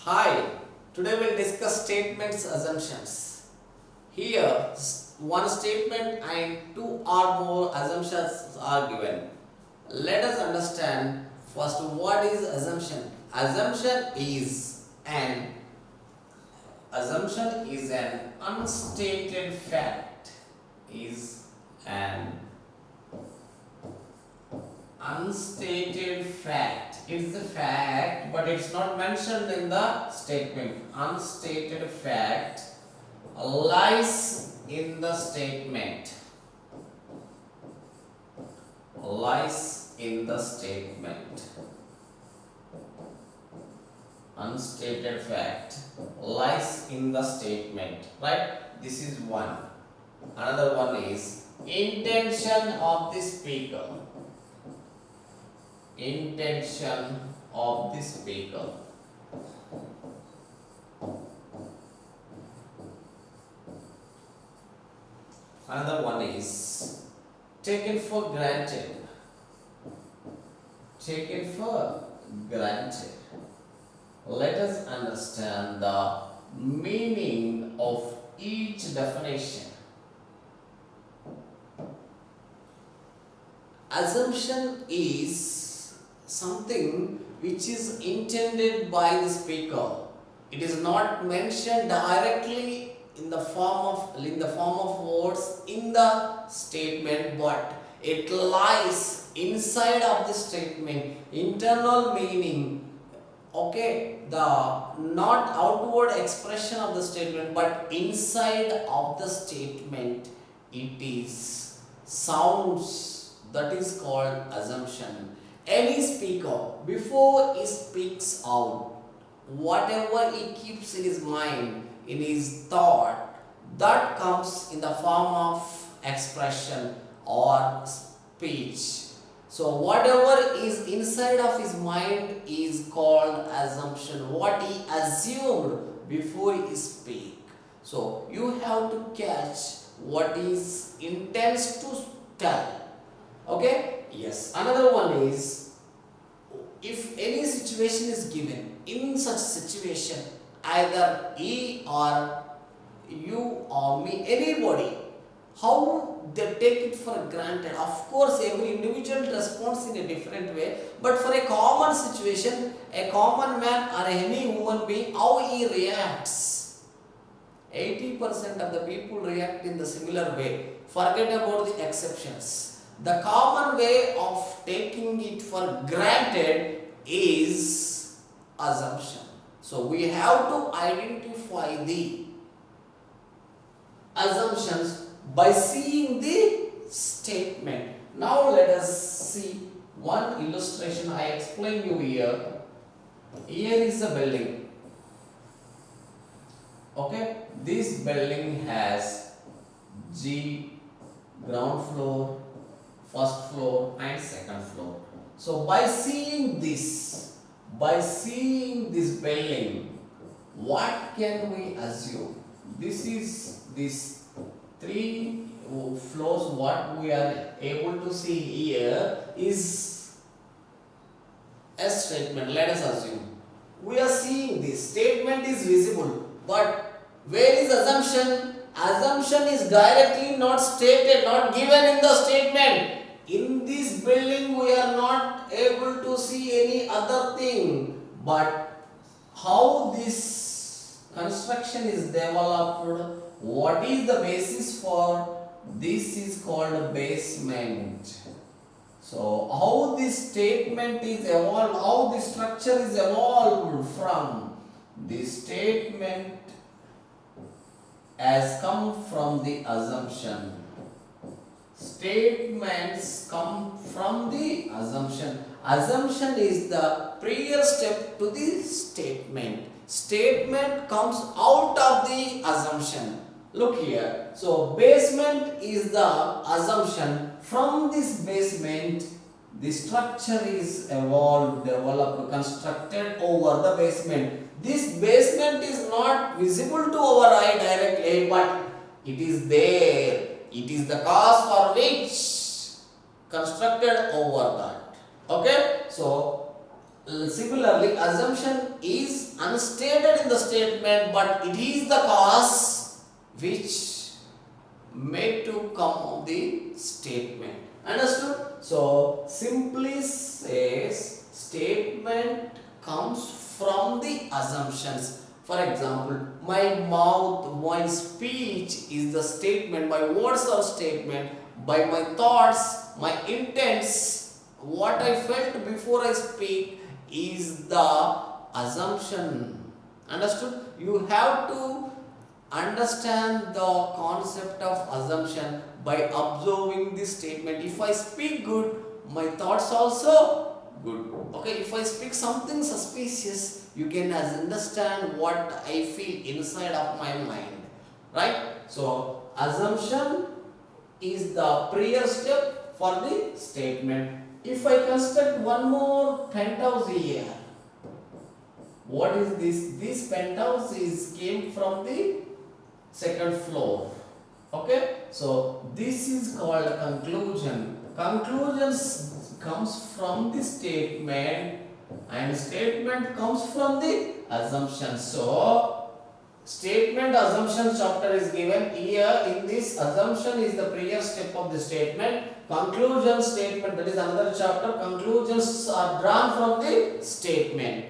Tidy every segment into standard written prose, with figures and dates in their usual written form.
Hi, today we'll discuss statements assumptions. Here, one statement and two or more assumptions are given. Let us understand first what is assumption. Assumption is an unstated fact. Is an unstated fact. It's a fact, but it's not mentioned in the statement. Unstated fact lies in the statement. Lies in the statement. Unstated fact lies in the statement. Right? This is one. Another one is intention of the speaker. Intention of the speaker. Another one is taken for granted. Taken for granted. Let us understand the meaning of each definition. Assumption is something which is intended by the speaker. It is not mentioned directly in the form of words in the statement, but it lies inside of the statement. Internal meaning. Okay, the not outward expression of the statement, but inside of the statement, it is sounds. That is called assumption. Any speaker, before he speaks out, whatever he keeps in his mind, in his thought, that comes in the form of expression or speech. So whatever is inside of his mind is called assumption. What he assumed before he speak. So you have to catch what is intends to tell. Okay? Yes. Another one is, if any situation is given, in such situation, either he or you or me, anybody, how they take it for granted. Of course, every individual responds in a different way, but for a common situation, a common man or any human being, how he reacts. 80% of the people react in the similar way. Forget about the exceptions. The common way of taking it for granted is assumption. So we have to identify the assumptions by seeing the statement. Now let us see one illustration I explain you here. Here is a building. Okay, this building has ground floor, first floor and second floor. So by seeing this building, what can we assume? This three floors what we are able to see here is a statement. Let us assume we are seeing this statement is visible, but where is assumption? Assumption is directly not stated, not given in the statement. In this building we are not able to see any other thing, but how this construction is developed, what is the basis for this is called basement. So how this statement is evolved, how this structure is evolved from this statement has come from the assumption. Statements come from the assumption. Assumption is the prior step to the statement. Statement comes out of the assumption. Look here. So basement is the assumption. From this basement, the structure is evolved, developed, constructed over the basement. This basement is not visible to our eye directly, but it is there. It is the cause for which constructed over that. Okay, so Similarly, assumption is unstated in the statement, but it is the cause which made to come of the statement. Understood? So, simply says statement comes from the assumptions. For example, my mouth, my speech is the statement, my words are statement, by my thoughts, my intents, what I felt before I speak is the assumption. Understood? You have to understand the concept of assumption by observing this statement. If I speak good, my thoughts also good. Okay, if I speak something suspicious, you can understand what I feel inside of my mind. Right? So, assumption is the prior step for the statement. If I construct one more penthouse here, what is this? This penthouse came from the second floor. Okay, so this is called a conclusion. Conclusions comes from the statement, and statement comes from the assumption. So statement assumption chapter is given here. In this, assumption is the prior step of the statement. Conclusion statement, that is another chapter. Conclusions are drawn from the statement.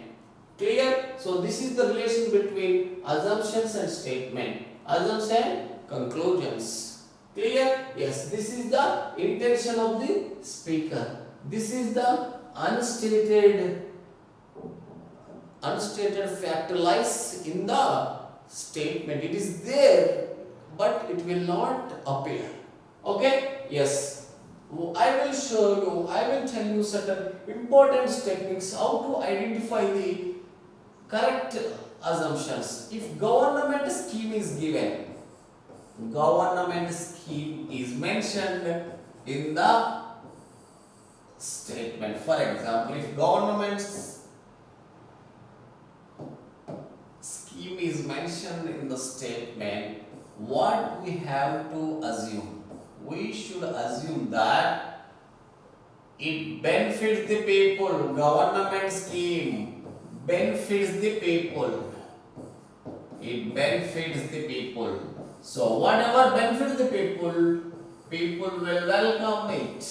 Clear? So this is the relation between assumptions and statement. Assumptions and conclusions. Clear? Yes, this is the intention of the speaker. This is the unstated fact lies in the statement. It is there, but it will not appear. Okay? Yes. I will show you, I will tell you certain important techniques how to identify the correct assumptions. If government scheme is given, government scheme is mentioned in the statement. For example, if government scheme is mentioned in the statement, what we have to assume? We should assume that it benefits the people. Government scheme benefits the people. It benefits the people. So whatever benefits the people, people will welcome it.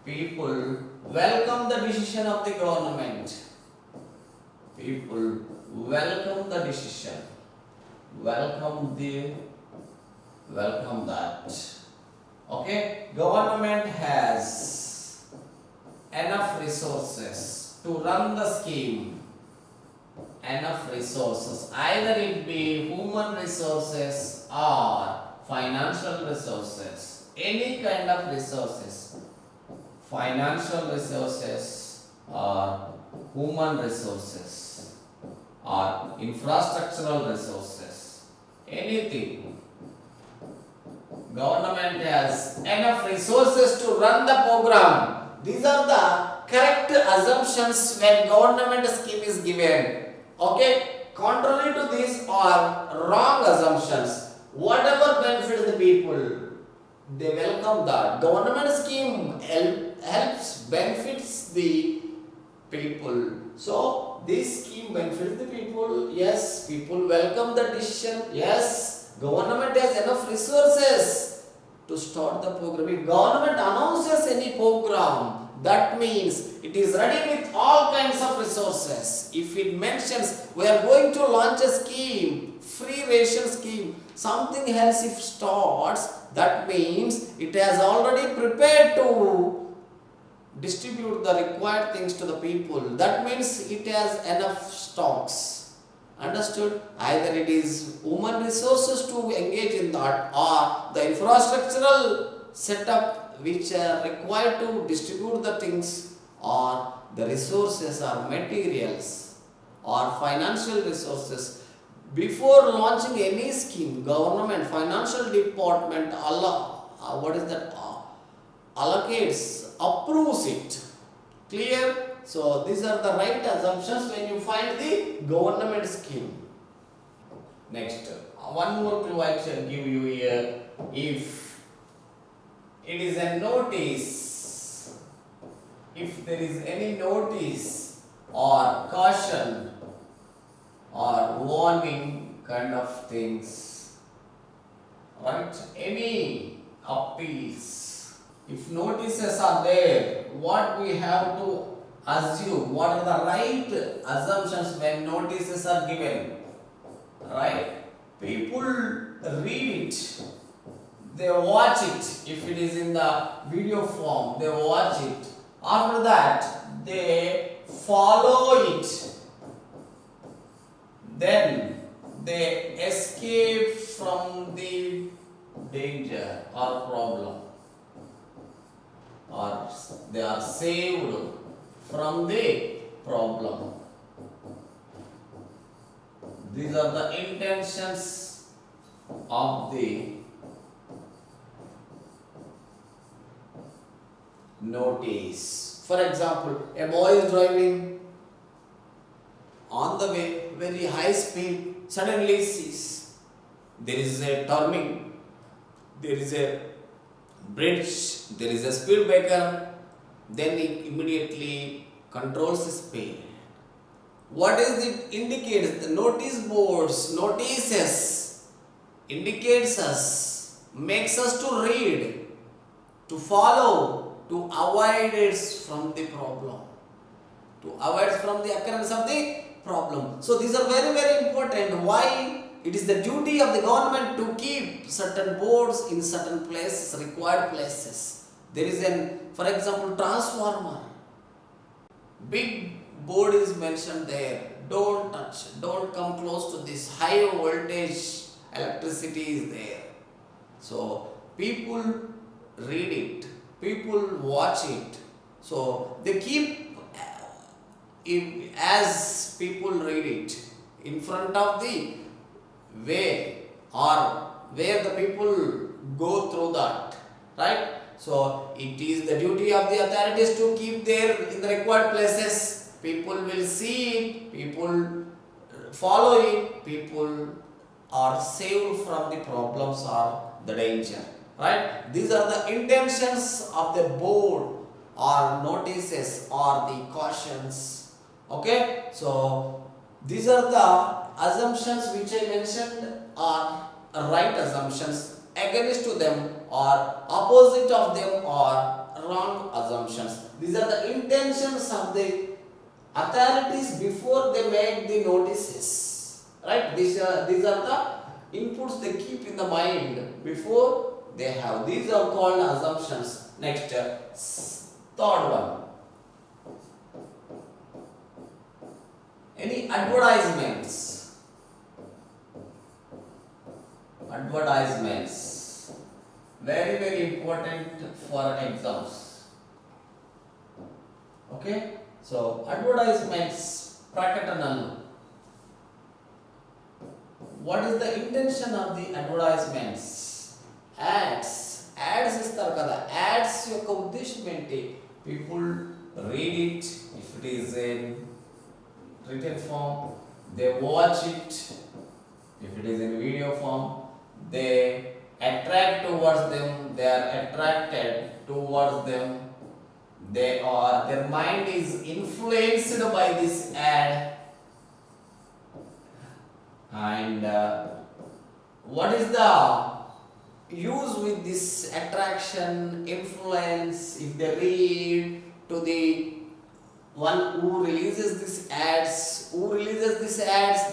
People welcome the decision of the government. People welcome the decision. Welcome that. Okay, government has enough resources to run the scheme. Enough resources, either it be human resources or financial resources, any kind of resources, financial resources or human resources or infrastructural resources, anything. Government has enough resources to run the program. These are the correct assumptions when government scheme is given. Okay, contrary to these are wrong assumptions. Whatever benefits the people, they welcome that. Government scheme helps, benefits the people. So this scheme benefits the people. Yes, people welcome the decision. Yes. Government has enough resources to start the program. If government announces any program, that means it is ready with all kinds of resources. If it mentions we are going to launch a scheme, free ration scheme, something else if starts, that means it has already prepared to distribute the required things to the people. That means it has enough stocks. Understood? Either it is human resources to engage in that, or the infrastructural setup which are required to distribute the things, or the resources or materials or financial resources. Before launching any scheme, government, financial department, allocates, approves it. Clear? So these are the right assumptions when you find the government scheme. Next, one more clue I shall give you here. If it is a notice, if there is any notice or caution or warning kind of things, right? Any appeals. If notices are there, what we have to assume, what are the right assumptions when notices are given, right? People read it, they watch it. If it is in the video form, they watch it. After that, they follow it. Then they escape from the danger or problem, or they are saved from the problem. These are the intentions of the notice. For example, a boy is driving on the way, very high speed, suddenly sees there is a turning, there is a bridge, there is a speed breaker, then he immediately controls his speed. What is it indicates? The notice boards, notices, indicates us, makes us to read, to follow, to avoid it from the problem, to avoid from the occurrence of the problem. So these are very, very important. Why? It is the duty of the government to keep certain boards in certain places, required places. There is for example, transformer. Big board is mentioned there. Don't touch, don't come close to this. High voltage electricity is there. So people read it, people watch it. So they keep, as people read it, in front of the way or where the people go through that, right? So it is the duty of the authorities to keep there in the required places. People will see it, people follow it, people are saved from the problems or the danger, right? These are the intentions of the board or notices or the cautions. Okay, so these are the assumptions which I mentioned are right assumptions. Against to them or opposite of them are wrong assumptions. These are the intentions of the authorities before they make the notices, right? These are the inputs they keep in the mind before they have. These are called assumptions. Next, third one. Any advertisements? Advertisements, very, very important for exams. Okay, so advertisements, prakatanalu. What is the intention of the advertisements? Ads istar kada. Ads yokka uddesham enti? People read it. If it is in written form, they watch it. If it is in video form, they attract towards them, they are attracted towards them, their mind is influenced by this ad. And what is the use with this attraction, influence? If they read to the one who releases these ads,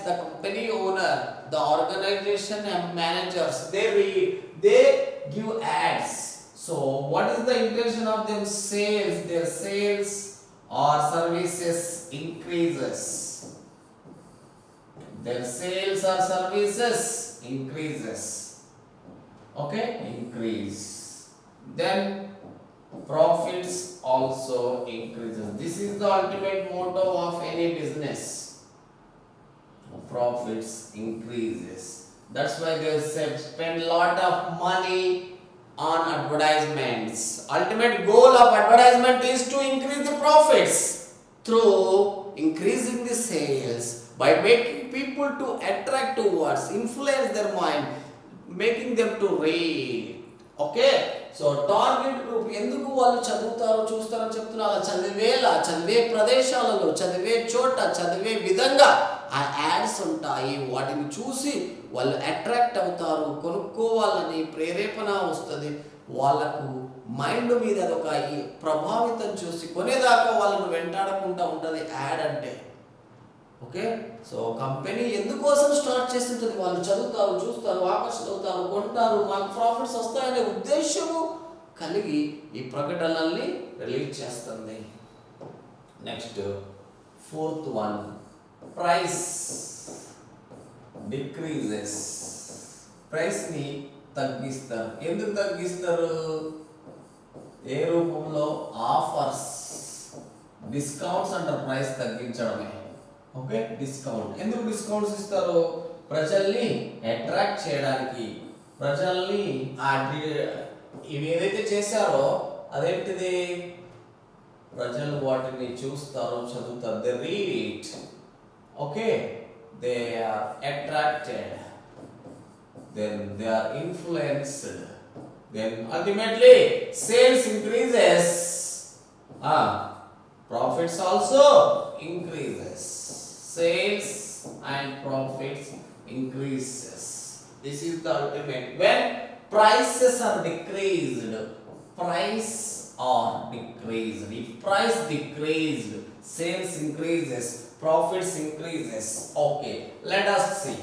the company owner, the organization and managers, they give ads. So what is the intention of them? Sales, their sales or services increases. Their sales or services increases. Okay, increase. Then profits also increases. This is the ultimate motto of any business. Profits increases. That's why they said spend a lot of money on advertisements. Ultimate goal of advertisement is to increase the profits through increasing the sales by making people to attract towards, influence their mind, making them to read. Okay. So target group ఎందుకు వాళ్ళు చదువుతారో చూస్తారని చెప్తున్నా. అలా చదివే ప్రదేశాలలో, చదివే చోట, చదివే విధంగా ఆ యాడ్స్ ఉంటాయి. వాటిని చూసి వాళ్ళు అట్రాక్ట్ అవుతారు, కొనుక్కోవాలని ప్రేరేపణ వస్తుంది. వాళ్ళకు మైండ్ మీద అదొక ప్రభావితం చూసి కొనేదాకా వాళ్ళను వెంటాడకుండా ఉంటుంది యాడ్ అంటే. ఓకే, సో కంపెనీ ఎందుకోసం స్టార్ట్ చేస్తుంటుంది, వాళ్ళు చదువుతారు, చూస్తారు, ఆకర్షిత అవుతారు, కొంటారు, మాకు ప్రాఫిట్స్ వస్తాయనే ఉద్దేశము కలిగి ఈ ప్రకటనల్ని రిలీజ్ చేస్తుంది. Next 4th one, price decreases. ప్రైస్ని తగ్గిస్తారు. ఎందుకు తగ్గిస్తారు? ఏ రూపంలో? ఆఫర్స్, డిస్కౌంట్స్ అంటారు ప్రైస్ తగ్గించడమే. Okay, discount. ఎందుకు డిస్కౌంట్స్ ఇస్తారు? ప్రజల్ని అట్రాక్ట్ చేయడానికి, ప్రజల్ని ఇవి ఏదైతే చేశారో అదేంటిది, ప్రజలు వాటిని చూస్తారు, చదువుతారు, they read it. Okay, they are attracted, then they are influenced, then ultimately sales increases, profits also increases. Sales and profits increases. This is the ultimate. When prices are decreased, price are decreased. If price decreased, sales increases, profits increases. Okay, let us see.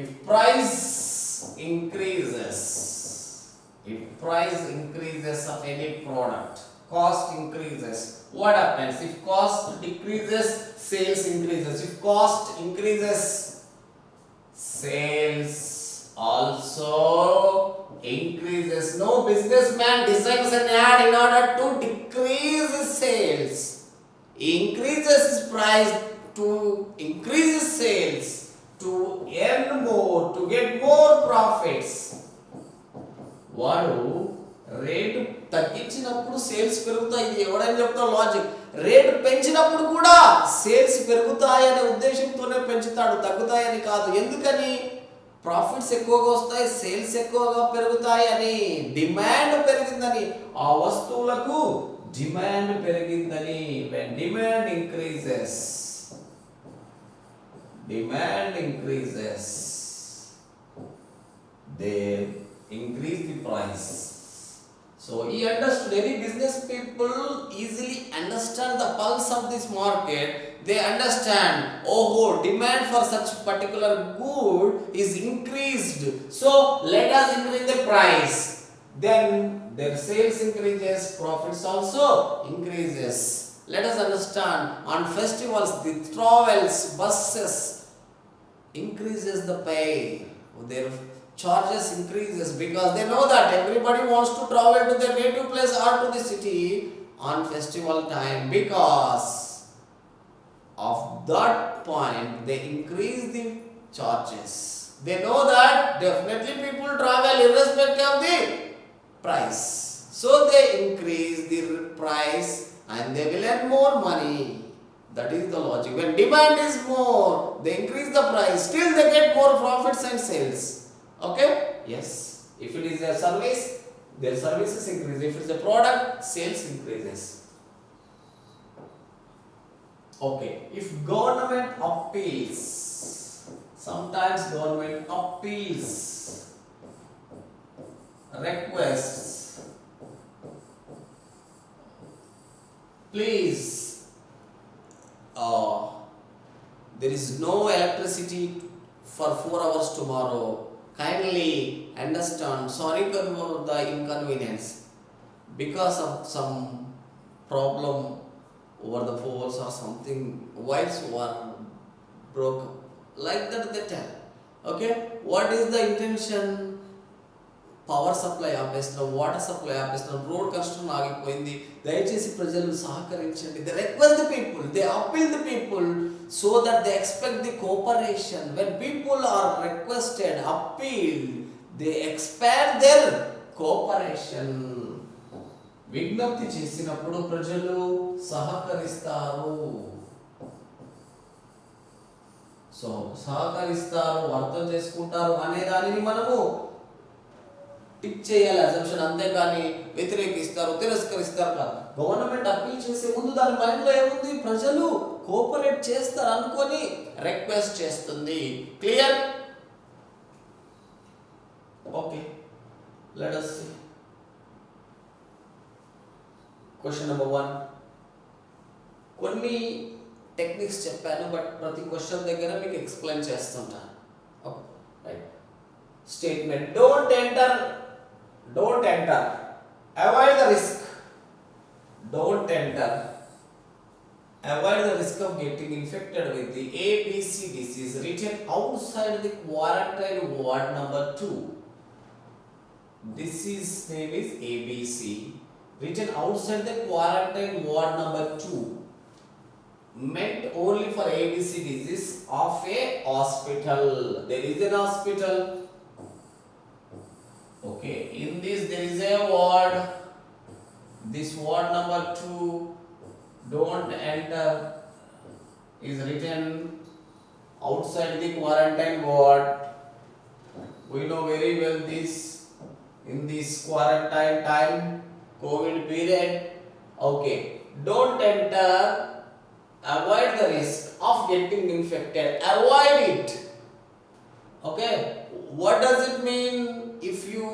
If price increases of any product, cost increases, what happens? If cost decreases, sales increases. If cost increases, sales also increases. No businessman designs an ad in order to decrease his sales. He increases his price to increase his sales, to earn more, to get more profits. వాడు rate తగ్గించినప్పుడు sales పెరుగుతాయి. ఇది ఎవడని చెప్తా logic. Rate పెంచినప్పుడు కూడా sales పెరుగుతాయనే ఉద్దేశంతోనే పెంచుతాడు, తగ్గుతాయని కాదు. ఎందుకని? ప్రాఫిట్స్ ఎక్కువగా వస్తాయి, సేల్స్ ఎక్కువగా పెరుగుతాయి అని, డిమాండ్ పెరిగిందని, ఆ వస్తువులకు డిమాండ్ పెరిగిందని. when demand increases, they increase the price. So he understood. Any business people easily understand the pulse of this market. They understand, demand for such particular good is increased, so let us increase the price. Then their sales increases, profits also increases. Let us understand, on festivals, the travels, buses increases the pay. Their charges increases because they know that everybody wants to travel to their native place or to the city on festival time. Because of that point, they increase the charges. They know that definitely people travel irrespective of the price, so they increase the price and they will earn more money. That is the logic. When demand is more, they increase the price, still they get more profits and sales. Okay, yes. If it is a service, their services increase. If it is a product, sales increases. Okay, if government appeals, sometimes government appeals, requests, please, there is no electricity for 4 hours tomorrow. Kindly understand, sorry for the inconvenience because of some problem over the poles or something, wires were broken, like that they tell. Okay, what is the intention? Power supply ఆపేస్తున్నాం, water supply ఆపేస్తున్నాం, road construction ఆగిపోయింది, దయచేసి ప్రజలు సహకరించండి. They request the people, they appeal the people so that they expect the cooperation. When people are requested, appealed, they expect their cooperation. విజ్ఞప్తి చేసినప్పుడు ప్రజలు సహకరిస్తారు. సో సహకరిస్తారు, అర్థం చేసుకుంటారు అనే దానిని మనము టిక్ చేయాలి అజంప్షన్, అంతేగాని వ్యతిరేకిస్తారు తిరస్కరిస్తారు కాదు. గవర్నమెంట్ అప్పీల్ చేసే ముందు దాని మైండ్లో ఏముంది, ప్రజలు కోఆపరేట్ చేస్తారు అనుకొని రిక్వెస్ట్ చేస్తుంది. Clear? Okay, let us see question number 1. కొన్ని టెక్నిక్స్ చెప్పాను, బట్ ప్రతి క్వశ్చన్ దగ్గర మీకు ఎక్స్ప్లెయిన్ చేస్తుంటాను. Okay, right. Statement don't enter, avoid the risk, don't enter, avoid the risk of getting infected with the ABC disease written outside the quarantine ward number 2. Disease name is ABC, written outside the quarantine ward number 2, meant only for ABC disease of a hospital. There is an hospital. Okay, in this there is a ward. This ward number 2, don't enter, is written outside the quarantine ward. We know very well this, in this quarantine time, COVID period. Okay, don't enter, avoid the risk of getting infected, avoid it. Okay, what does it mean? If you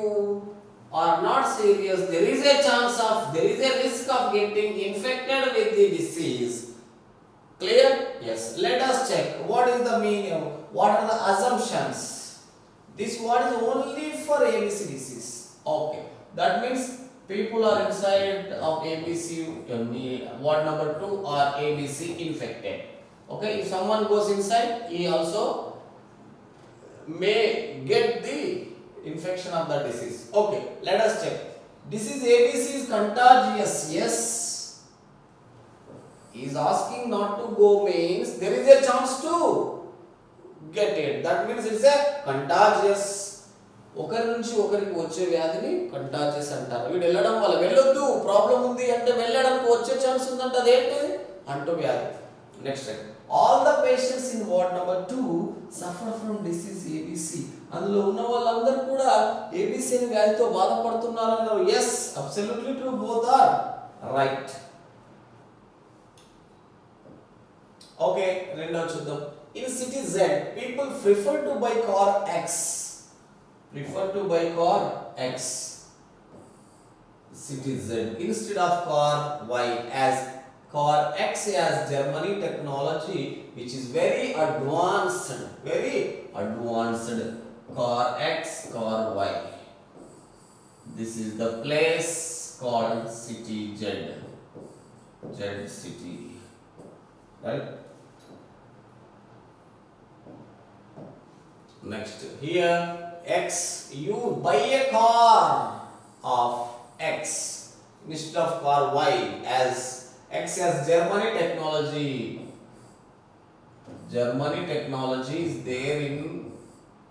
are not serious, there is a chance of, there is a risk of getting infected with the disease. Clear? Yes. Let us check what is the meaning, what are the assumptions. This word is only for ABC disease. Okay, that means people are inside of ABC ward number 2 or ABC infected. Okay, if someone goes inside, he also may get the infection of the disease. Okay, let us check. Disease ABC is contagious. Yes, he is asking not to go means there is a chance to get it. That means it's a contagious. ఒకరి నుంచి ఒకరికి వచ్చే వ్యాధిని contagious అంటారు. వీడు వెళ్ళడం వల్ల, వెళ్ళొద్దు ప్రాబ్లం ఉంది అంటే వెళ్ళడానికి వచ్చే ఛాన్స్ ఉందంటే అదేంటి, అంటూ వ్యాధి. Next, all the patients in ward number 2 suffer from disease ABC. అందులో ఉన్న వాళ్ళందరూ కూడా ABC అనే వ్యాధితో బాధపడుతున్నారు అన్నారు. yes, absolutely true, both are right. Okay, రెండో చూద్దాం. in city Z people prefer to buy car X, city Z instead of car Y, as car X has Germany technology which is very advanced, car X, car Y. This is the place called city Z city, right? Next, here X, you buy a car of X instead of car Y, as X has Germany technology. Germany technology is there in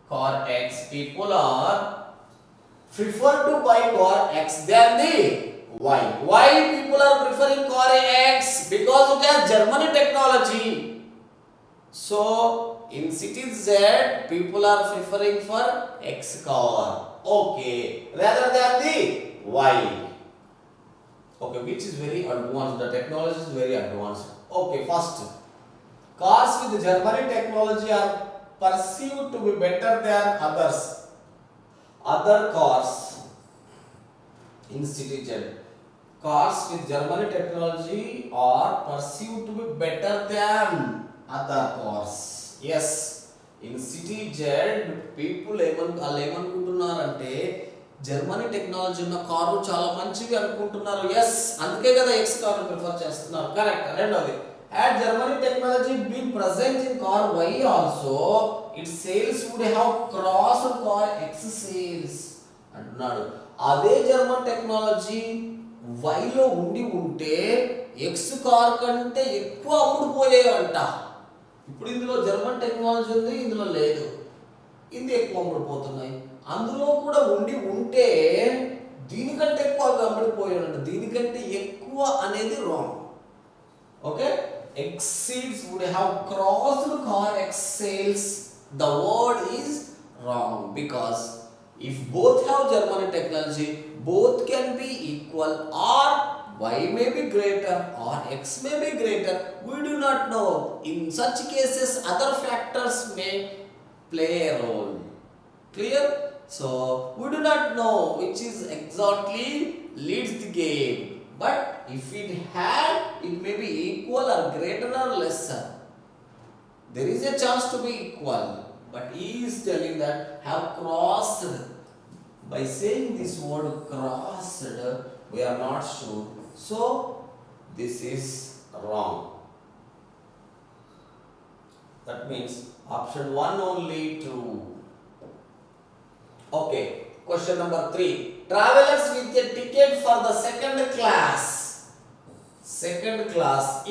car X. People are prefer to buy car X than the Y. Why people are preferring car X? Because it has Germany technology. So in city Z, people are preferring for X car. Okay, rather than the Y. Okay, which is very advanced. The technology is very advanced. Okay, first, cars with Germany technology are perceived to be better than others. Other cars in city Z. Cars with Germany technology are perceived to be better than other cars. Yes, in city Z people ఏమనుకుంటున్నారంటే Germany technology ఉన్న car చాలా మంచివి అనుకుంటున్నారు. Yes, అందుకే కదా X car prefer చేస్తున్నారు. Correct. రెండోది, had Germany technology been present in car Y also, its sales would have crossed car X sales అంటున్నాడు. అదే జర్మన్ టెక్నాలజీ Y లో ఉంటే X కార్ కంటే ఎక్కువ అమ్ముడుపోయేవంట. ఇప్పుడు ఇందులో జర్మన్ టెక్నాలజీ ఉంది, ఇందులో లేదు, ఇది ఎక్కువ అమ్ముడుపోతున్నాయి. అందులో కూడా ఉంటే దీనికంటే ఎక్కువ అమ్ముడుపోయాడంట. దీనికంటే ఎక్కువ అనేది wrong. Okay, exceeds would have crossed car X sales. The word is wrong because If both have German technology, both can be equal, or y may be greater or x may be greater. We do not know. In such cases, other factors may play a role. Clear? So we do not know which is exactly leads the game. But if it had, it may be equal or greater or lesser. There is a chance to be equal. But he is telling that have crossed. By saying this word crossed, we are not sure. So this is wrong. That means option 1 only true. Okay, question number 3. Travelers with a ticket for the second class,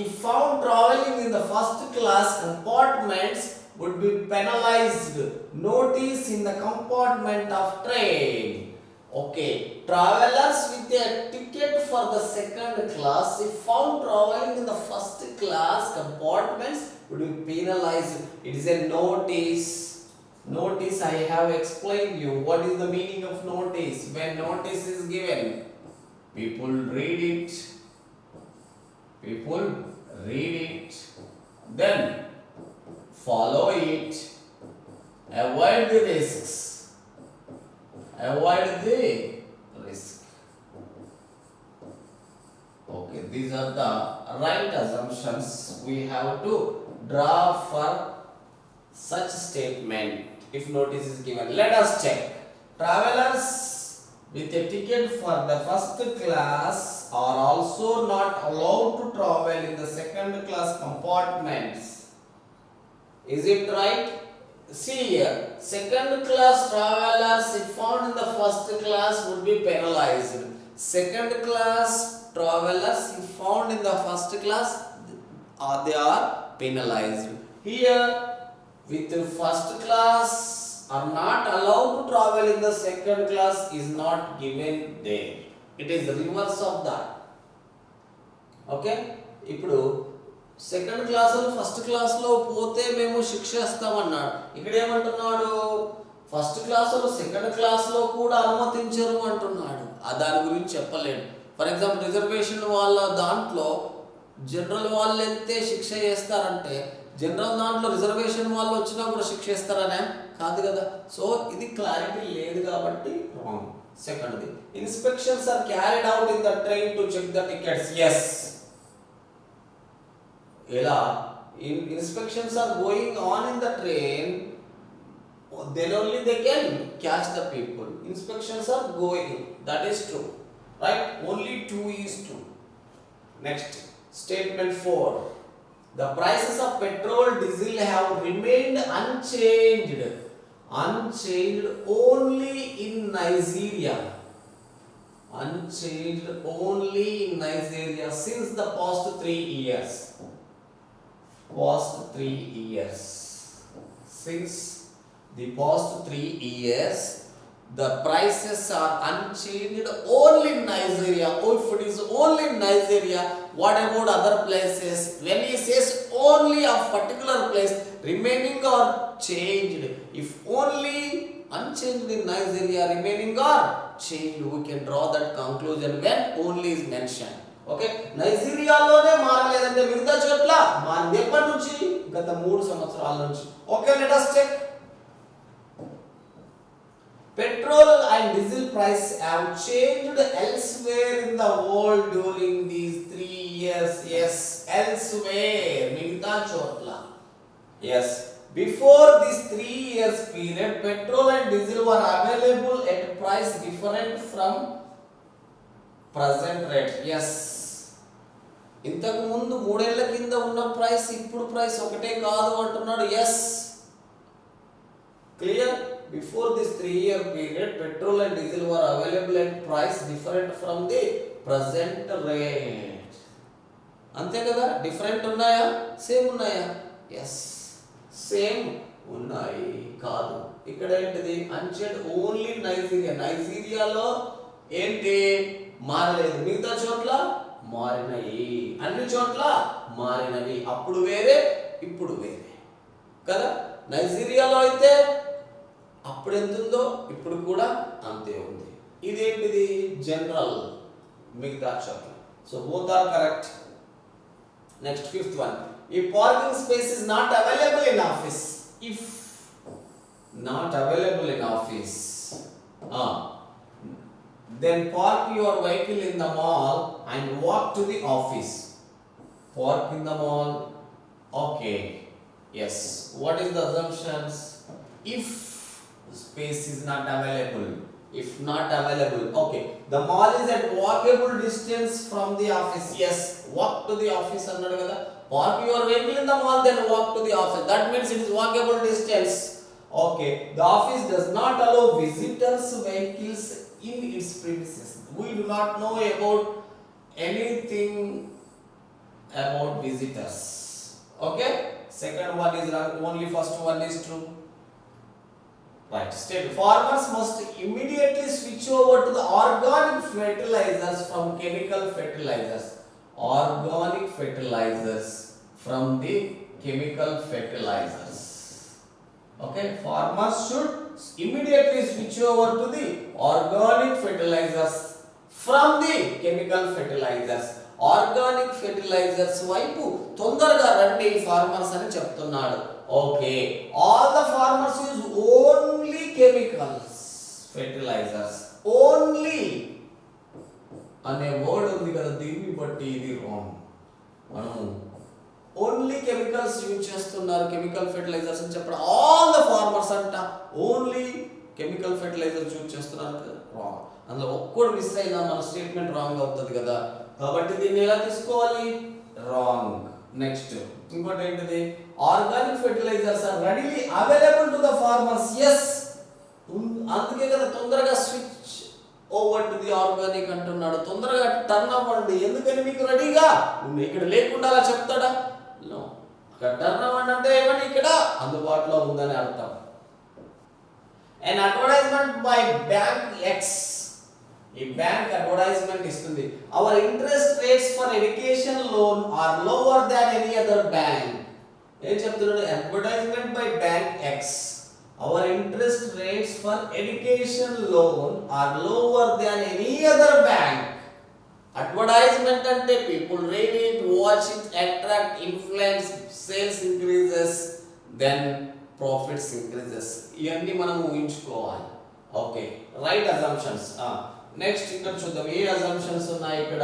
if found traveling in the first class compartments, would be penalized. Notice in the compartment of train. Okay, travelers with a ticket for the second class, if found traveling in the first class compartments, would be penalized. It is a notice. Notice, I have explained you what is the meaning of notice. When notice is given, people read it. Then follow it. Avoid the risks. Okay, these are the right assumptions we have to draw for such statement if notice is given. Let us check. Travelers with a ticket for the first class are also not allowed to travel in the second class compartments. Is it right? See here, second class travelers if found in the first class would be penalized. Second class travelers if found in the first class, they are penalized. Here, with the first class are not allowed to travel in the second class is not given there. It is the reverse of that. Okay? ఇప్పుడు second class first క్లాస్లో పోతే మేము శిక్ష ఇస్తామన్నాడు. ఇక్కడ ఏమంటున్నాడు? First క్లాసులో second క్లాస్లో కూడా అనుమతించరు అంటున్నాడు. దాని గురించి చెప్పలేడు. ఫర్ ఎగ్జాంపుల్ రిజర్వేషన్ వాళ్ళ దాంట్లో జనరల్ వాళ్ళు వెళ్తే శిక్ష చేస్తారంటే జనరల్ దాంట్లో రిజర్వేషన్ వాళ్ళు వచ్చినా కూడా శిక్ష ఇస్తారనే కాదు కదా. సో ఇది క్లారిటీ లేదు కాబట్టి రాంగ్. సెకండ్ది, inspections are carried out in the train to check the tickets. Yes, ఎలా inspections are going on in the train, then only they can catch the people. Inspections are going, that is true, right? Only 2 is true. Next, statement 4. The prices of petrol, diesel have remained unchanged only in Nigeria. Unchanged only in Nigeria since the past 3 years. Since the past 3 years, the prices are unchanged only in Nigeria. If it is only in Nigeria, what about other places? When he says only of particular place, remaining or changed. If only unchanged in Nigeria, remaining or changed, we can draw that conclusion when only is mentioned. Okay, నైజీరియాలోనే మారలేదంటే మిగతా చోట్ల మారింది. ఎప్పటి నుంచి? గత 3 సంవత్సరాల నుంచి. Okay, let us check. Petrol and diesel price have changed elsewhere in the world during these 3 years. Yes, elsewhere, మిగతా చోట్ల. Yes, before this 3 years period, petrol and diesel were available at price different from present rate. Yes, ఇంతకు ముందు 3 ఏళ్ల కింద ఉన్న price ఇప్పుడు price ఒకటే కాదు అంటున్నాడు. Yes, clear? Before this 3-year period, petrol and diesel were available at price different from the present rate. అంతే కదా? డిఫరెంట్ ఉన్నాయా? సేమ్ ఉన్నాయా? ఎస్, సేమ్ ఉన్నాయి. కాదు, ఇక్కడ ఏంటిది? Unchanged only Nigeria. నైజీరియాలో ఏంటి? మారలేదు. మిగతా చోట్ల మారినవి. అన్ని చోట్ల మారినవి. అప్పుడు వేరే, ఇప్పుడు వేరే కదా. నైజీరియాలో అయితే అప్పుడు అప్పుడు ఎంత ఉందో ఇప్పుడు కూడా అంతే ఉంది. ఇదేంటిది జనరల్ మిగతా అక్షరాలు. So both are correct. Next fifth one, ఈ parking space is not available in office. If not available in office, then park your vehicle in the mall and walk to the office. Park in the mall. Okay. Yes. What is the assumptions? If space is not available. If not available. Okay. The mall is at walkable distance from the office. Yes. Walk to the office. Park your vehicle in the mall, then walk to the office. That means it is walkable distance. Okay. The office does not allow visitors' vehicles in its premises. We do not know about anything about visitors. Okay. Second one is wrong. Only first one is true. Right. State farmers must immediately switch over to the organic fertilizers from chemical fertilizers. Organic fertilizers from the chemical fertilizers. Okay. Farmers should immediately switch over to the organic fertilizers from the chemical fertilizers. Organic fertilizers వైపు తొందరగా రండి farmers అని చెప్తున్నాడు. Okay, all the farmers use only chemicals fertilizers. Only అనే word ఉంది కదా, దీన్ని బట్టి ఇది రాంగ్. మనము ఓన్లీ కెమికల్స్ యూజ్ చేస్తున్నారు, కెమికల్ ఫెర్టిలైజర్స్ అని చెప్పడం. ఆల్ ద ఫార్మర్స్ అంట ఓన్లీ కెమికల్ ఫెర్టిలైజర్స్ యూజ్ చేస్తున్నారు కదా, రాంగ్. అందులో ఒక్కడు మిస్ అయినా మన స్టేట్మెంట్ రాంగ్ అవుతుంది కదా, కాబట్టి దీన్ని ఎలా తీసుకోవాలి? రాంగ్. నెక్స్ట్ ఇంకోటి ఏంటిది? Organic fertilizers are readily available to the farmers. Yes, అందుకే కదా తొందరగా switch over to the organic అంటున్నాడు. తొందరగా టర్న్ అవ్వండి, ఎందుకని మీకు రెడీగా ఉంది. ఇక్కడ లేకుండా అలా చెప్తాడా? నో. ఇక్కడ టర్న్ అవ్వండి అంటే ఏమని? ఇక్కడ అందుబాటులో ఉందని అర్థం. an advertisement by bank X, ఈ బ్యాంక్ అడ్వర్టైజ్మెంట్ ఇస్తుంది, our interest rates for education loan are lower than any other bank. ఏం చెప్తున్నాడు? Advertisement by bank X, our interest rates for education loan are lower than any other bank. Advertisement అంటే people read it, watch it, attract, influence, sales increases, then profits increases. ఇవన్నీ మనం ఊహించుకోవాలి. Okay, right assumptions. Next ఇక్కడ చూద్దాం ఏ assumptions ఉన్నాయి ఇక్కడ.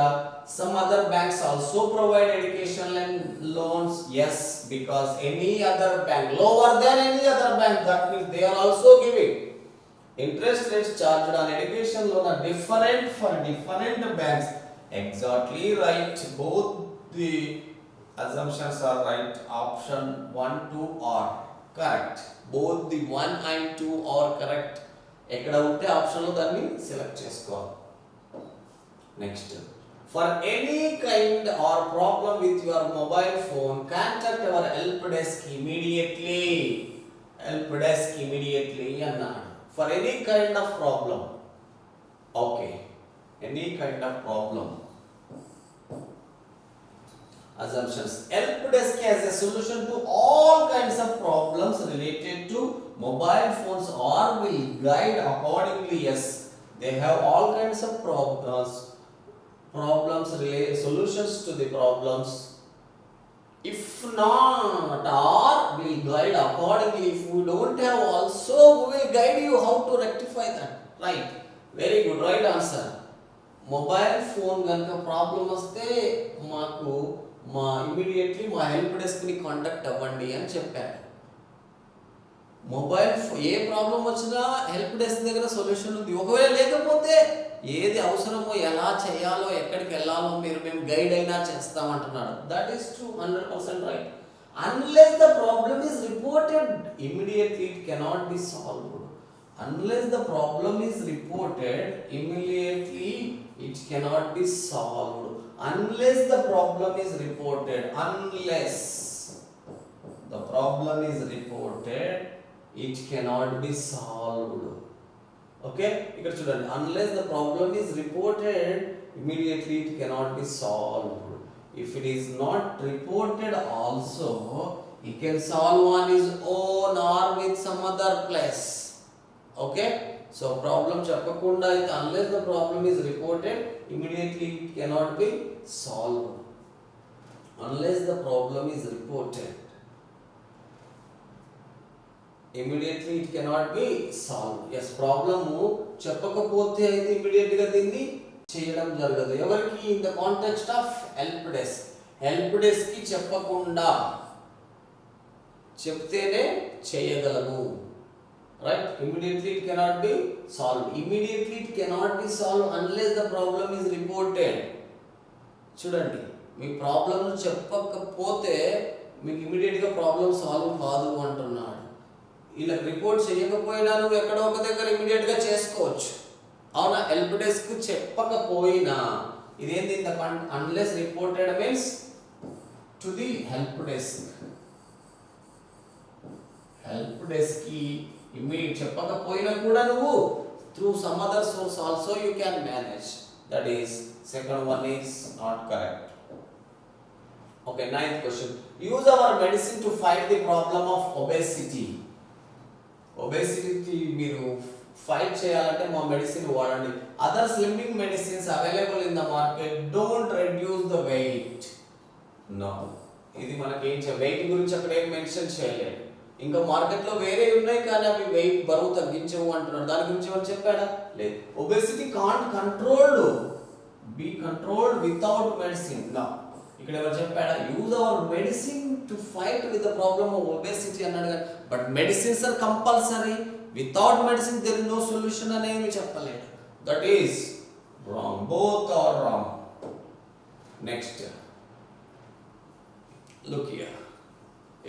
Some other banks also provide education loans. Yes, because any other bank lower than any other bank, that means they are also giving. Interest rates charged on education loan are different for different banks. Exactly right, both the assumptions are right. Option 1, 2 are correct. Both the 1 and 2 are correct. ఎక్కడ ఉంటే option లో దాన్ని select చేసుకోవాలి. Next, for any kind of problem with your mobile phone contact our help desk immediately. Help desk immediately అన్నాడు. For any kind of problem. Okay, any kind of problem. Assumptions. Help desk has a solution to all kinds of problems related to mobile phones or will guide accordingly. Yes, they have all kinds of problems related solutions to the problems. If not, or will guide accordingly. If we don't have also, we will guide you how to rectify that. Right? Very good. Right answer. Mobile phone ganaka problem వస్తే మాకు immediately మా help డెస్క్ని contact అవ్వండి అని చెప్పారు. Mobile ఏ problem వచ్చినా help desk దగ్గర solution ఉంది. ఒకవేళ లేకపోతే ఏది అవసరమో, ఎలా చేయాలో, ఎక్కడికి వెళ్ళాలో మేము గైడ్ అయినా చేస్తామంటున్నాడు. That is true, 100% right. Unless the problem is reported immediately it cannot be solved. Unless the problem is reported immediately, it cannot be solved. Unless the problem is reported, unless the problem is reported, it cannot be solved. Okay, ఇక్కడ చూడండి, unless the problem is reported immediately, it cannot be solved. If it is not reported also, he can solve on his own or with some other place. Okay, so problem చెప్పకుండా అయితే unless the problem is reported immediately it cannot be solved. Unless the problem is reported immediately it cannot be solved. Yes, problem చెప్పకపోతే అయితే immediate గా దీన్ని చేయడం జరగదు. ఎవరికి? In the context of help desk. Help desk కి చెప్పకుండా చెప్తేనే చేయగలము. Right? Immediately it cannot be solved. Immediately it cannot be solved unless the problem is reported. చూడండి, మీ ప్రాబ్లం చెప్పకపోతే మీకు ఇమీడియట్ గా ప్రాబ్లం సాల్వ్ కాదు అంటున్నాడు. ఇలా రిపోర్ట్ చేయకపోయినా నువ్వు ఎక్కడో ఒక దగ్గర ఇమీడియట్ గా చేసుకోవచ్చు. అవునా? హెల్ప్ డెస్క్ చెప్పకపోయినా ఇదేంటి? Unless reported means to the help desk. Help desk కి ఇమీడియట్ చెప్పకపోయినా కూడా నువ్వు through some other source also you can manage. That is second one is not correct. Okay, ninth question. Use our medicine to fight the problem of obesity. Obesity మీరు fight చేయాలంటే మా medicine వాడండి. Other slimming medicines available in the market don't reduce the weight. No, ఇది మనకి wait గురించి అక్కడ ఏం mention చేయలేదు. ఇంకా మార్కెట్లో వేరే ఉన్నాయి కానీ అవి వెయిట్ బరువు తగ్గించవు అంటున్నారు. దాని గురించి ఏమైనా చెప్పాడా? లేదు. Obesity can't controlled, be controlled without medicine. నా ఇక్కడ ఎవరు చెప్పాడా? Use our medicine to fight with the problem of obesity అన్నాడు కానీ but medicines are compulsory, without medicine there is no solution అనేవి చెప్పలేడు. That is wrong. Both are wrong. Next look here.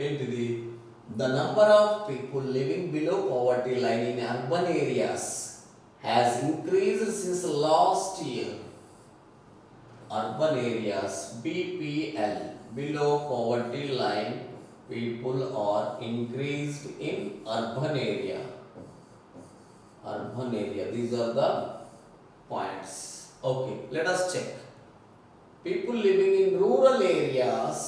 ఏంటిది? The number of people living below poverty line in urban areas has increased since last year. Urban areas, BPL, below poverty line people are increased in urban area. Urban area, these are the points. Okay, let us check. People living in rural areas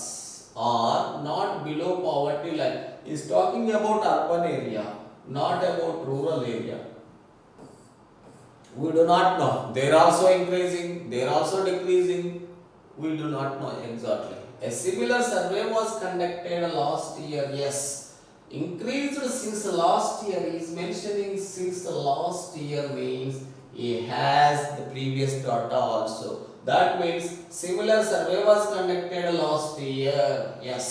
are not below poverty line. Is talking about urban area, not about rural area. We do not know. They are also increasing, they are also decreasing. We do not know exactly. A similar survey was conducted last year. Yes, increased since last year. He is mentioning since last year means he has the previous data also. That means similar survey was conducted last year. Yes.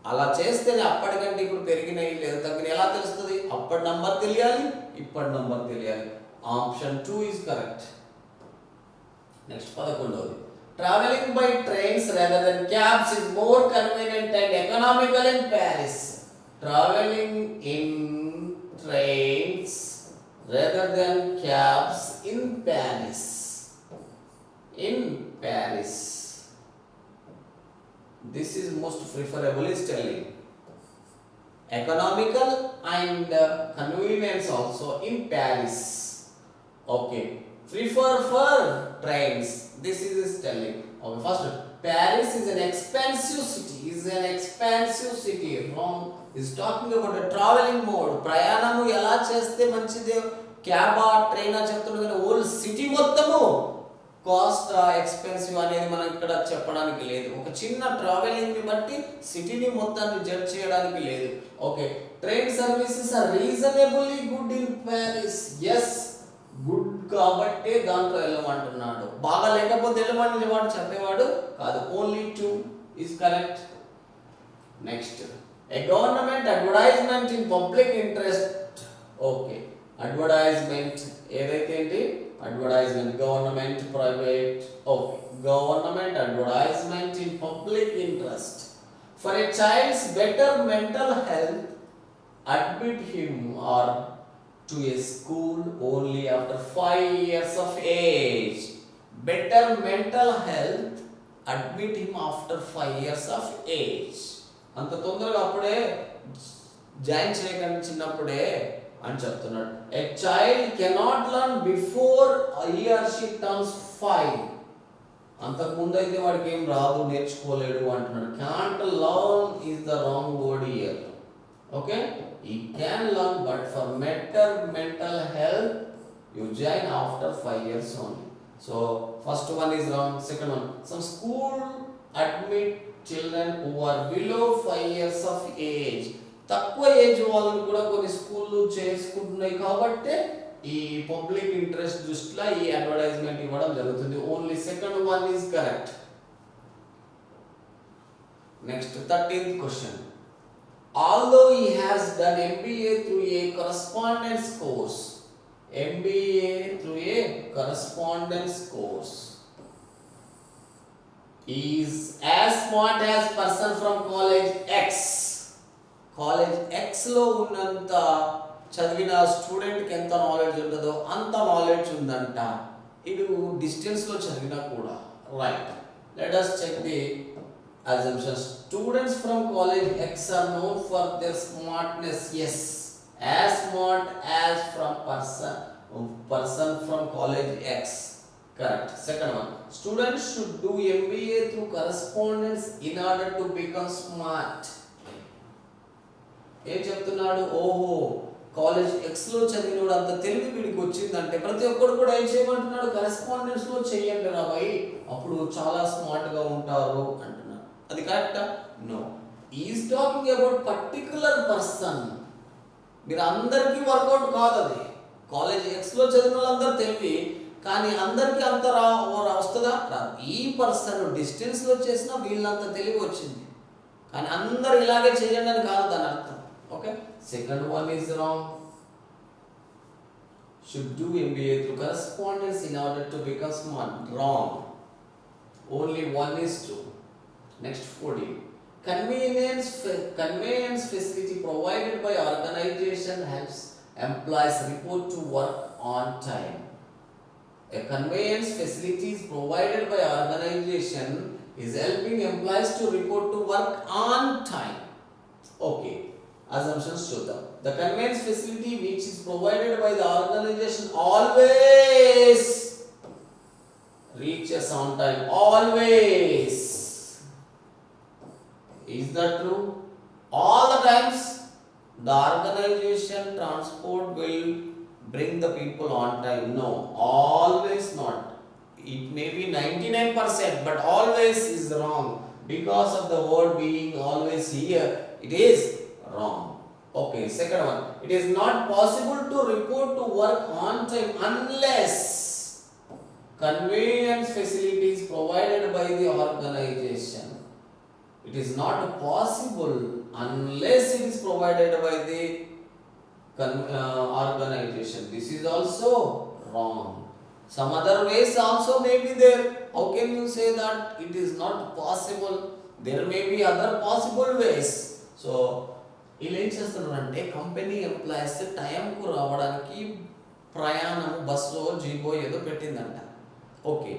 అలా చేస్తేనే అప్పటికంటే ఇప్పుడు పెరిగినాయి లేదా తగ్గినాయి ఎలా తెలుస్తుంది? అప్పటి number తెలియాలి, ఇప్పటి నంబర్ తెలియాలి. Option 2 is correct. నెక్స్ట్ 11వది. Travelling by trains rather than cabs is more convenient and economical in Paris. Traveling in trains rather than cabs in Paris. In Paris. This is most preferable is telling. Economical and convenience also in Paris. Okay. Prefer for trains. This is telling. Okay. First, Paris is an expensive city. Is an expensive city. Wrong. Is talking about a traveling mode. ప్రయాణము ఎలా చేస్తే మంచిది? క్యాబా ట్రైనా చెప్తున్నాడు కానీ old city మొత్తము cost expensive అనేది మనం ఇక్కడ చెప్పడానికి లేదు. ఒక చిన్న ట్రావెలింగ్ ని బట్టి సిటీని మొత్తాన్ని జడ్జ్ చేయడానికి లేదు. Okay. Train services are reasonably good in Paris. Yes, good కాబట్టి దాంట్లో వెళ్ళమంటున్నాడు. బాగా లేకపోతే వెళ్ళమని వాడు చెప్పేవాడు కాదు. Only 2 is correct. Next, a government advertisement in public interest. Okay. Advertisement ఏదైతే ఏంటి? Advertisement government private. Okay. Government advertisement in public interest for a child's better mental health admit him or to a school only after 5 years of age. Better mental health admit him after 5 years of age. అంత తొందరగా అప్పుడే join చేయకండి, చిన్నప్పుడే అని చెప్తున్నాడు. A child cannot learn before he or she turns 5. అంతకు ముందు అయితే వాడికి ఏం రాదు, నేర్చుకోలేడు అంటున్నాడు. Can't learn is the wrong word here. Okay. he can learn, but for better mental health, you join after 5 years only. So first one is wrong. Second one, some school admit children who are below 5 years of age. తక్కువ age వాళ్ళని కూడా కొన్ని స్కూళ్ళు చేసుకుంటున్నాయి కాబట్టి ఈ public interest దృష్టిలో ఈ అడ్వర్టైజ్మెంట్ ఇవ్వడం జరుగుతుంది. Only second one is correct. Next 13th question. Although he has done MBA through a correspondence course, MBA through a correspondence course, he is as smart as person from college X. College ఎక్స్లో ఉన్నంత చదివిన స్టూడెంట్కి ఎంత knowledge ఉంటుందో అంత knowledge ఉందంట. ఇది డిస్టెన్స్లో చదివినా కూడా. Right. Let us check the assumptions. Students from college X are known for their smartness. Yes, as smart as from person from college X. Correct. Second one, students should do MBA through correspondence in order to become smart. ఏం చెప్తున్నాడు? ఓహో, college ఎక్స్లో చదివినోడు అంత తెలివి వీడికి వచ్చిందంటే ప్రతి ఒక్కరు కూడా ఏం చేయమంటున్నాడు? కరెస్పాండెన్స్లో చెయ్యండి రా భయ్, అప్పుడు చాలా స్మార్ట్గా ఉంటారు అంటున్నాడు. అది కరెక్టా? No. Is talking about particular person. మీరు అందరికీ వర్కౌట్ కాదు అది. కాలేజ్ ఎక్స్లో చదివిన వాళ్ళందరూ తెలివి, కానీ అందరికీ అంత వస్తుందా? రాదు. ఈ పర్సన్ డిస్టెన్స్లో చేసినా వీళ్ళంత తెలివి వచ్చింది, కానీ అందరు ఇలాగే చేయండి అని కాదు దాని అర్థం. Okay, second one is wrong. Should do MBA through correspondence in order to become smart. Wrong. Only one is true. Next 14. Conveyance facility provided by organization helps employees report to work on time. A conveyance facility is provided by organization is helping employees to report to work on time. Okay, assumptions చూద్దాం. The conveyance facility which is provided by the organization always reaches on time. Always. Is that true? All the times the organization transport will bring the people on time. No, always not. It may be 99%, but always is wrong. Because of the word being always here, it is wrong. Okay, second one. It is not possible to report to work on time unless conveyance facilities provided by the organization. It is not possible unless it is provided by the organization. This is also wrong. Some other ways also may be there. How can you say that it is not possible? There may be other possible ways. So, వీళ్ళు ఏం చేస్తున్నారంటే company employees టైంకు రావడానికి ప్రయాణం బస్సులో జీబో ఏదో పెట్టిందంట. Okay,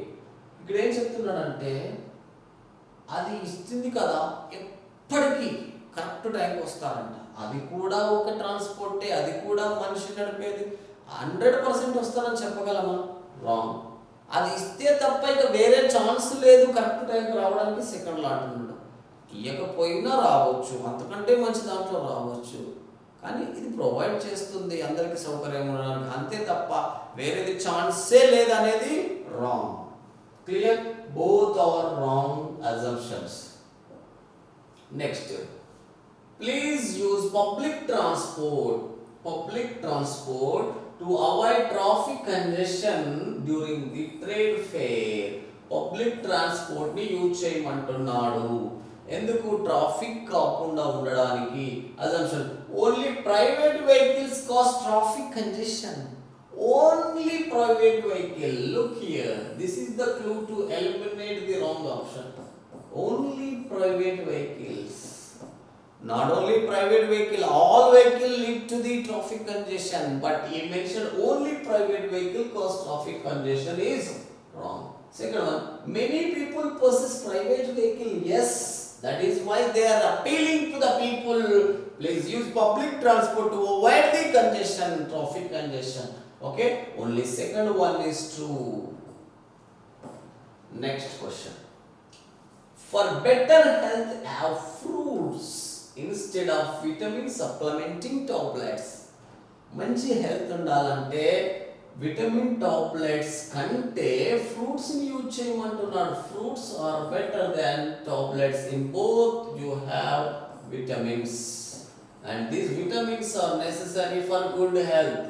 ఇక్కడ ఏం చెప్తున్నాడంటే అది ఇస్తుంది కదా, ఎప్పటికీ కరెక్ట్ టైంకి వస్తారంట. అది కూడా ఒక ట్రాన్స్పోర్టే, అది కూడా మనిషి నడిపేది. 100% వస్తారని చెప్పగలమా? రాంగ్. అది ఇస్తే తప్ప ఇక వేరే ఛాన్స్ లేదు కరెక్ట్ టైంకి రావడానికి. సెకండ్ లా అంటున్నాడు ఇవ్వకపోయినా రావచ్చు, అంతకంటే మంచి దాంట్లో రావచ్చు, కానీ ఇది ప్రొవైడ్ చేస్తుంది అందరికీ సౌకర్యం ఉండడానికి, అంతే తప్ప వేరేది ఛాన్సే లేదనేది wrong. Clear? Both are wrong assumptions. Next, please use public transport to avoid traffic congestion during the trade fair. Public transport ని యూజ్ చేయమంటున్నాడు. ఎందుకు? ట్రాఫిక్ కాకుండా ఉండడానికి. Assumption, only private vehicles cause traffic congestion. Only private vehicle. Look here, this is the clue to eliminate the wrong option. Only private vehicles. Not only private vehicle, all vehicle lead to the traffic congestion, but he mentioned only private vehicle cause traffic congestion is wrong. Second one, many people possess private vehicle. Yes, that is why they are appealing to the people. Please use public transport to avoid the congestion, traffic congestion. Okay, only second one is true. Next question. For better health, have fruits. instead of vitamin supplementing tablets. మంచి health ఉండాలంటే vitamin tablets కంటే fruits ని use చేయమంటున్నాడు. Fruits are better than tablets. In both you have vitamins and these vitamins are necessary for good health.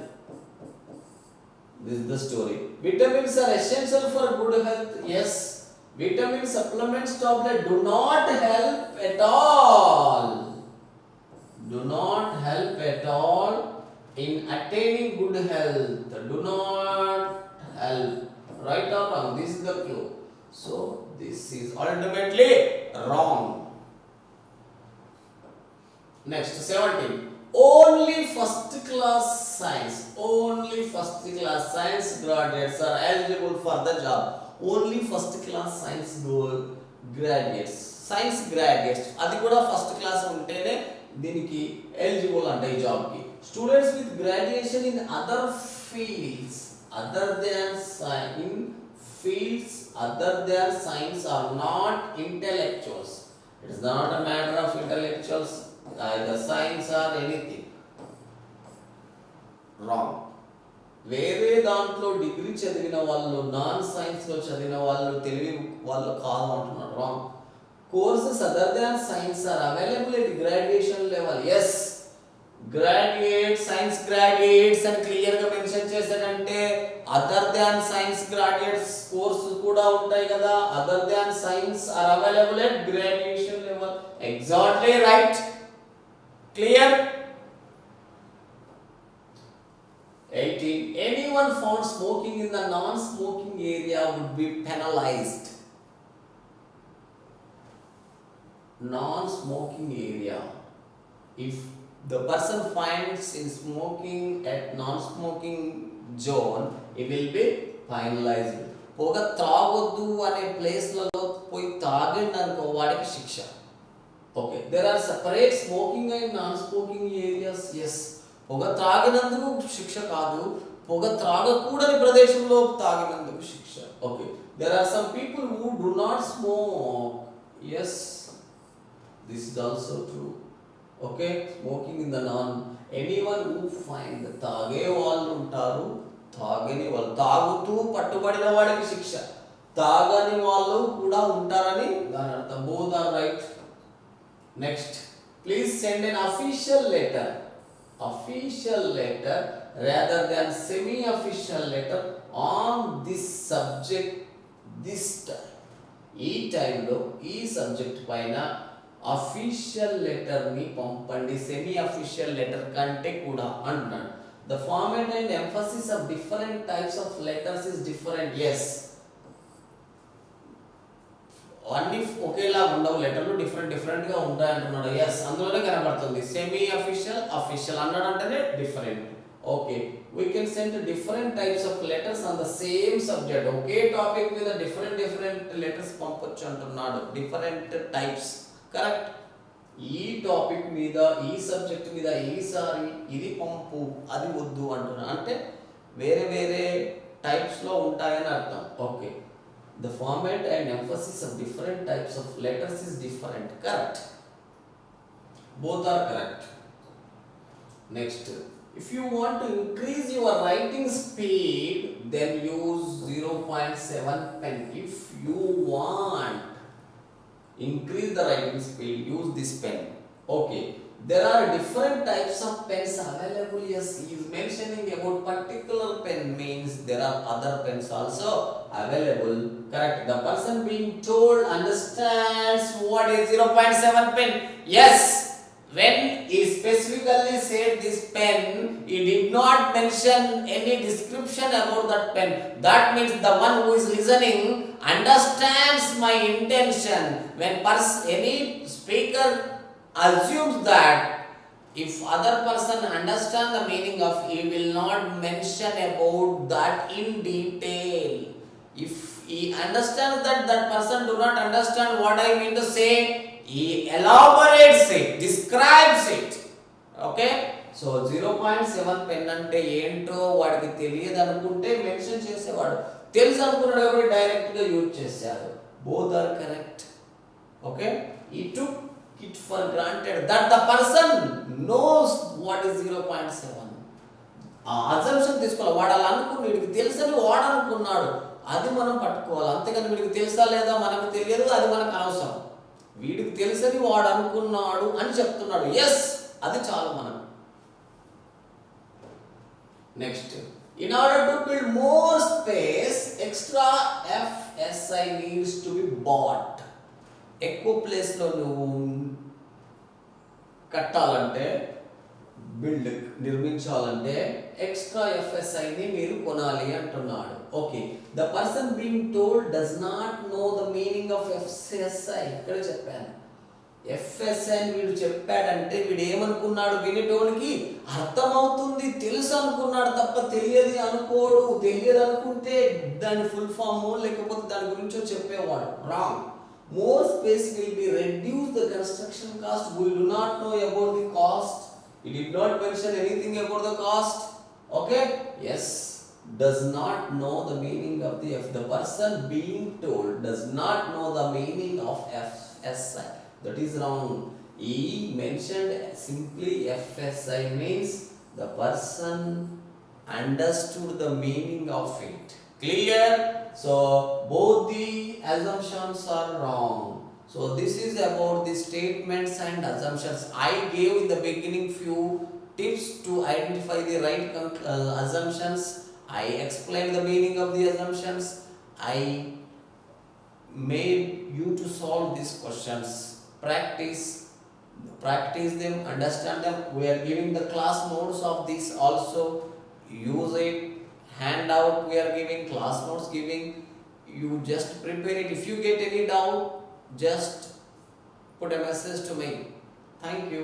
This is the story. Vitamins are essential for good health. Yes, vitamin supplements tablet do not help at all. Do not help at all in attaining good health. Do not help. Right or wrong? This is the clue. So this is ultimately wrong. Next 17. Only first class science graduates are eligible for the job. Only first class science graduates. Science graduates. అది కూడా first class ఉంటేనే దీనికి eligible అంటే ఈ job కి. Students with graduation in other fields other than science are not intellectuals. It is not a matter of intellectuals, either science or anything. Wrong. వేరే దాంట్లో degree చదివిన వాళ్ళు, నాన్ సైన్స్ లో చదివిన వాళ్ళు, తెలివి వాళ్ళు కాదు అంటున్నారు. Wrong. Courses other than science are available at graduation level. Yes, graduate, science graduates అని క్లియర్ గా మెన్షన్ చేశాడంటే other than science graduates course కూడా ఉంటాయి కదా. Other than science are available at graduation level. Exactly right. Clear. 18. Anyone found smoking in the non-smoking area would be penalized. Non-smoking area. If the person finds in smoking at non-smoking zone, he will be penalized. పొగ త్రాగొద్దు అనే ప్లేస్లలో పోయి తాగిందనుకో వాడికి శిక్ష. Okay, there are separate smoking and non-smoking areas. Yes, పొగ త్రాగినందుకు శిక్ష కాదు, పొగ త్రాగకూడని ప్రదేశంలో తాగినందుకు శిక్ష. Okay, there are some people who do not smoke. Yes, this is also true. Okay, smoking in the non. Anyone who find తాగే వాళ్ళు ఉంటారు, తాగని వాళ్ళు, తాగుతూ పట్టుబడిన వాడికి శిక్ష, తాగని వాళ్ళు కూడా ఉంటారని దాని అర్థం. Both are right. Next, please send an official letter rather than semi-official letter on this subject this time. ఈ టైంలో ఈ సబ్జెక్ట్ పైన అఫీషియల్ లెటర్ ని పంపండి, సెమీ అఫీషియల్ లెటర్ కంటే కూడా అంటున్నాడు. The format and emphasis of different types of letters is different. Yes, అన్ని ఒకేలా ఉండవు, లెటర్లు డిఫరెంట్ గా ఉంటాయి అంటున్నాడు. ఎస్, అందులోనే కనబడుతుంది. సెమీ అఫీషియల్, అఫీషియల్ అన్నాడు అంటేనే different. Okay, we can send different types of letters on the same subject. Okay topic మీద డిఫరెంట్ లెటర్స్ పంపొచ్చు అంటున్నాడు. Different types. కరెక్ట్. ఈ టాపిక్ మీద, ఈ సబ్జెక్ట్ మీద ఈసారి ఇది పంపు, అది వద్దు అంటున్నాడు. అంటే వేరే టైప్స్ లో ఉంటాయని అర్థం. Okay, the format and emphasis of different types of letters is different. Correct. Both are correct. Next, if you want to increase your writing speed, then use 0.7 pen. If you want increase the writing speed, use this pen. Okay, there are different types of pens available. Yes, he is mentioning about particular pen means there are other pens also available. Correct. The person being told understands what is 0.7 pen. Yes, when he specifically said this pen, he did not mention any description about that pen. That means the one who is listening understands my intention. When any speaker assumes that if other person understand the meaning of, he will not mention about that in detail. If he understands that person do not understand what I mean to say, he elaborates it, describes it. Okay, so 0.7 pen అంటే ఏంటో వాడికి తెలియదు అనుకుంటే mention చేసేవాడు, తెలుసు అనుకున్నాడు కాబట్టి direct గా యూజ్ చేశారు. Both are correct. Okay, he took it for granted that the person knows what is 0.7. ఆ అజంప్షన్ తీసుకోవాలి. వాడు అలా అనుకుని వీడికి తెలుసని వాడు అనుకున్నాడు, అది మనం పట్టుకోవాలి. అంతేగాని వీడికి తెలుసా లేదా మనకు తెలియదు, అది మనకు అనవసరం. వీడికి తెలుసని వాడు అనుకున్నాడు అని చెప్తున్నాడు, ఎస్, అది చాలు మనకు. Next, in order to build more space, extra FSI needs to be bought. ఎక్కువ ప్లేస్లో నువ్వు కట్టాలంటే, నిర్మించాలంటే ఎక్స్ట్రా ఎఫ్ఎస్ఐని మీరు కొనాలి అంటున్నాడు. Okay, the person being told does not know the meaning of FSI. ఇక్కడ చెప్పాను ఎఫ్ఎస్ఐ అని వీడు చెప్పాడంటే వీడు ఏమనుకున్నాడు, వినేటోనికి అర్థమవుతుంది, తెలుసు అనుకున్నాడు తప్ప తెలియదు అనుకోడు. తెలియదు అనుకుంటే దాని ఫుల్ ఫామ్ లేకపోతే దాని గురించో చెప్పేవాడు. Wrong. More space will be reduce the construction cost. We do not know about the cost. He did not mention anything about the cost. Okay? Yes. Does not know the meaning of the F. The person being told does not know the meaning of FSI. That is wrong. He mentioned simply FSI means the person understood the meaning of it. Clear? So both the assumptions are wrong. So this is about the statements and assumptions. I gave in the beginning few tips to identify the right assumptions. I explained the meaning of the assumptions. I made you to solve these questions. Practice them, understand them. We are giving the class notes of this also. Use it. Handout we are giving, class notes giving. You just prepare it. If you get any doubt, just put a message to me. Thank you.